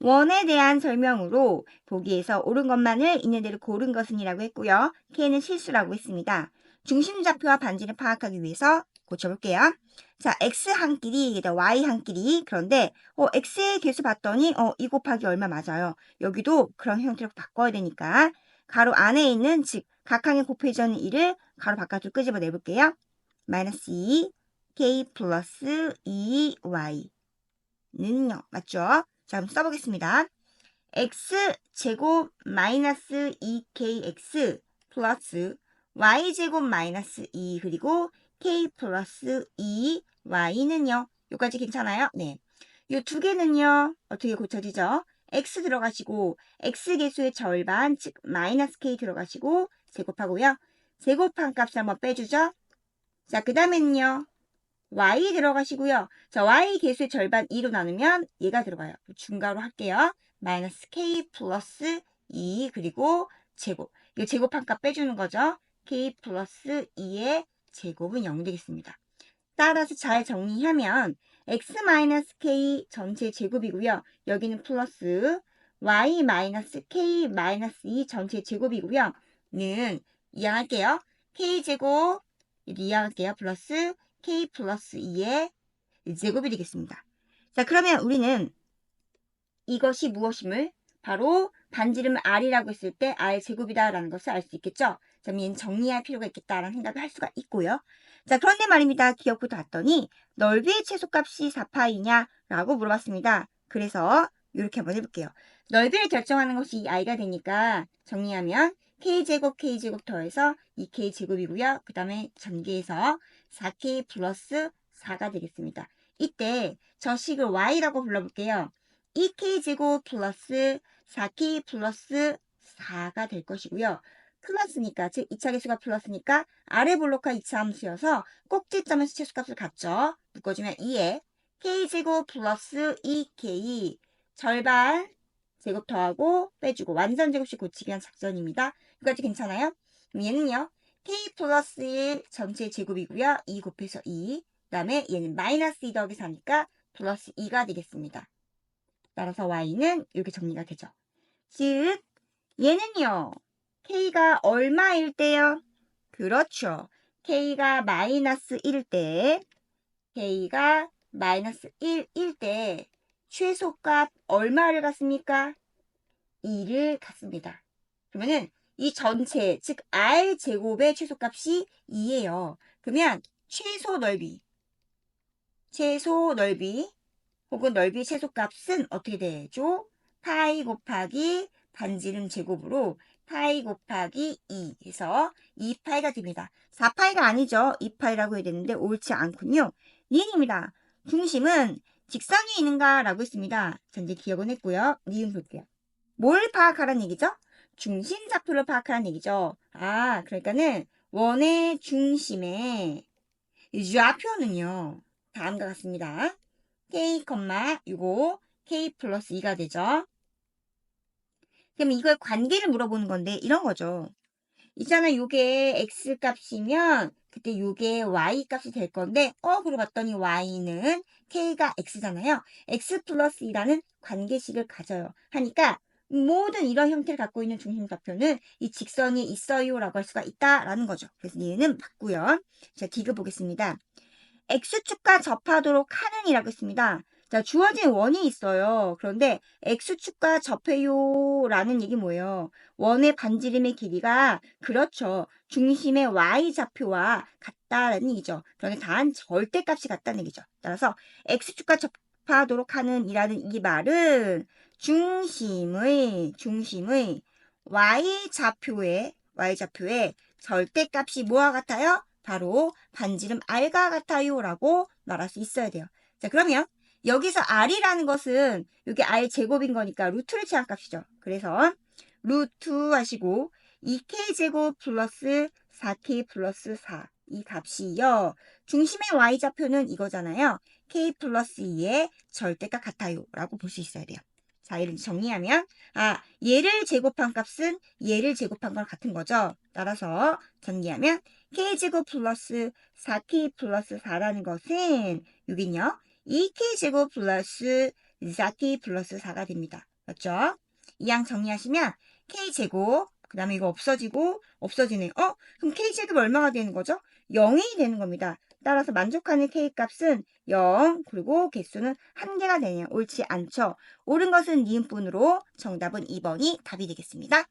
원에 대한 설명으로 보기에서 옳은 것만을 있는 대로 고른 것은 이라고 했고요. K는 실수라고 했습니다. 중심좌표와 반지를 파악하기 위해서 고쳐볼게요. 자, X 한 끼리, Y 한 끼리. 그런데 X의 개수 봤더니 2 곱하기 얼마 맞아요. 여기도 그런 형태로 바꿔야 되니까 가로 안에 있는 즉 각항에 곱해져 있는 2를 가로 바깥으로 끄집어 내볼게요. 마이너스 2 K 플러스 2Y 는요. 맞죠? 자, 그럼 써보겠습니다. x제곱 마이너스 2kx 플러스 y제곱 마이너스 2 그리고 k 플러스 2y는요. 여기까지 괜찮아요? 네. 이 두 개는요. 어떻게 고쳐지죠? x 들어가시고 x 개수의 절반 즉 마이너스 k 들어가시고 제곱하고요. 제곱한 값을 한번 빼주죠. 자, 그 다음에는요. y 들어가시고요. 자, y 개수의 절반 2로 나누면 얘가 들어가요. 중괄호 할게요. 마이너스 k 플러스 2 그리고 제곱. 이거 제곱한 값 빼주는 거죠. k 플러스 2의 제곱은 0 되겠습니다. 따라서 잘 정리하면 x 마이너스 k 전체 제곱이고요. 여기는 플러스 y 마이너스 k 마이너스 2 전체 제곱이고요. 는 이항할게요. k 제곱 이항할게요. 플러스 k 플러스 2의 제곱이 되겠습니다. 자, 그러면 우리는 이것이 무엇임을 바로 반지름 r이라고 했을 때 r 제곱이다라는 것을 알 수 있겠죠. 자, 얘는 정리할 필요가 있겠다라는 생각을 할 수가 있고요. 자, 그런데 말입니다. 기억부터 봤더니 넓이의 최소값이 4파이냐 라고 물어봤습니다. 그래서 이렇게 한번 해볼게요. 넓이를 결정하는 것이 이 i가 되니까 정리하면 k제곱 더해서 2k제곱이고요. 그 다음에 전개해서 4k 플러스 4가 되겠습니다. 이때 저 식을 y라고 불러볼게요. 2k제곱 플러스 4k 플러스 4가 될 것이고요. 플러스니까 즉 2차 계수가 플러스니까 아래 블록과 2차 함수여서 꼭지점에서 최소값을 갖죠. 묶어주면 2에 k제곱 플러스 2k 절반 제곱 더하고 빼주고 완전 제곱식 고치기 위한 작전입니다. 여기까지 괜찮아요? 그럼 얘는요. k 플러스 1 전체 제곱이고요. 2 곱해서 2. 그 다음에 얘는 마이너스 2 더하기 4니까 플러스 2가 되겠습니다. 따라서 y는 이렇게 정리가 되죠. 즉 얘는요. k가 얼마일 때요? 그렇죠. k가 마이너스 1일 때 k가 마이너스 1일 때 최소값 얼마를 갖습니까? 2를 갖습니다. 그러면은 이 전체 즉 r 제곱의 최소값이 2예요. 그러면 최소 넓이 혹은 넓이 최소값은 어떻게 되죠? 파이 곱하기 반지름 제곱으로 파이 곱하기 2 해서 2파이가 됩니다. 4파이가 아니죠. 2파이라고 해야 되는데 옳지 않군요. 니은입니다. 중심은 직선이 있는가 라고 했습니다. 전제 기억은 했고요. 니은 볼게요. 뭘 파악하라는 얘기죠? 중심 좌표를 파악하라는 얘기죠. 아, 그러니까는 원의 중심의 좌표는요. 다음과 같습니다. k, 요거 k 플러스 2가 되죠. 그럼 이걸 관계를 물어보는 건데 이런 거죠. 있잖아, 요게 x 값이면 그때 요게 y 값이 될 건데 그러고 봤더니 y는 k가 x잖아요. x 플러스 2라는 관계식을 가져요. 하니까 모든 이런 형태를 갖고 있는 중심좌표는 이 직선이 있어요 라고 할 수가 있다라는 거죠. 그래서 얘는 맞고요. 자, 디귿 보겠습니다. x축과 접하도록 하는 이라고 했습니다. 자, 주어진 원이 있어요. 그런데 x축과 접해요 라는 얘기 뭐예요? 원의 반지름의 길이가 그렇죠. 중심의 y좌표와 같다라는 얘기죠. 그런데 단 절대값이 같다는 얘기죠. 따라서 x축과 접하도록 하는 이라는 이 말은 중심의 y좌표의 절대값이 뭐와 같아요? 바로 반지름 r과 같아요 라고 말할 수 있어야 돼요. 자, 그러면 여기서 r이라는 것은 여기 r 제곱인 거니까 루트를 취한 값이죠. 그래서 루트 하시고 2k 제곱 플러스 4k 플러스 4 이 값이요. 중심의 y좌표는 이거잖아요. k 플러스 2의 절대값 같아요 라고 볼 수 있어야 돼요. 자, 이를 정리하면 얘를 제곱한 값은 얘를 제곱한 거랑 같은 거죠. 따라서 전개하면 k제곱 플러스 4k 플러스 4라는 것은 여긴요. 2k제곱 플러스 4k 플러스 4가 됩니다. 맞죠? 이 양 정리하시면 K제곱, 그 다음에 이거 없어지네. 그럼 K제곱 얼마가 되는 거죠? 0이 되는 겁니다. 따라서 만족하는 K값은 0, 그리고 개수는 1개가 되네요. 옳지 않죠? 옳은 것은 니은뿐으로 정답은 2번이 답이 되겠습니다.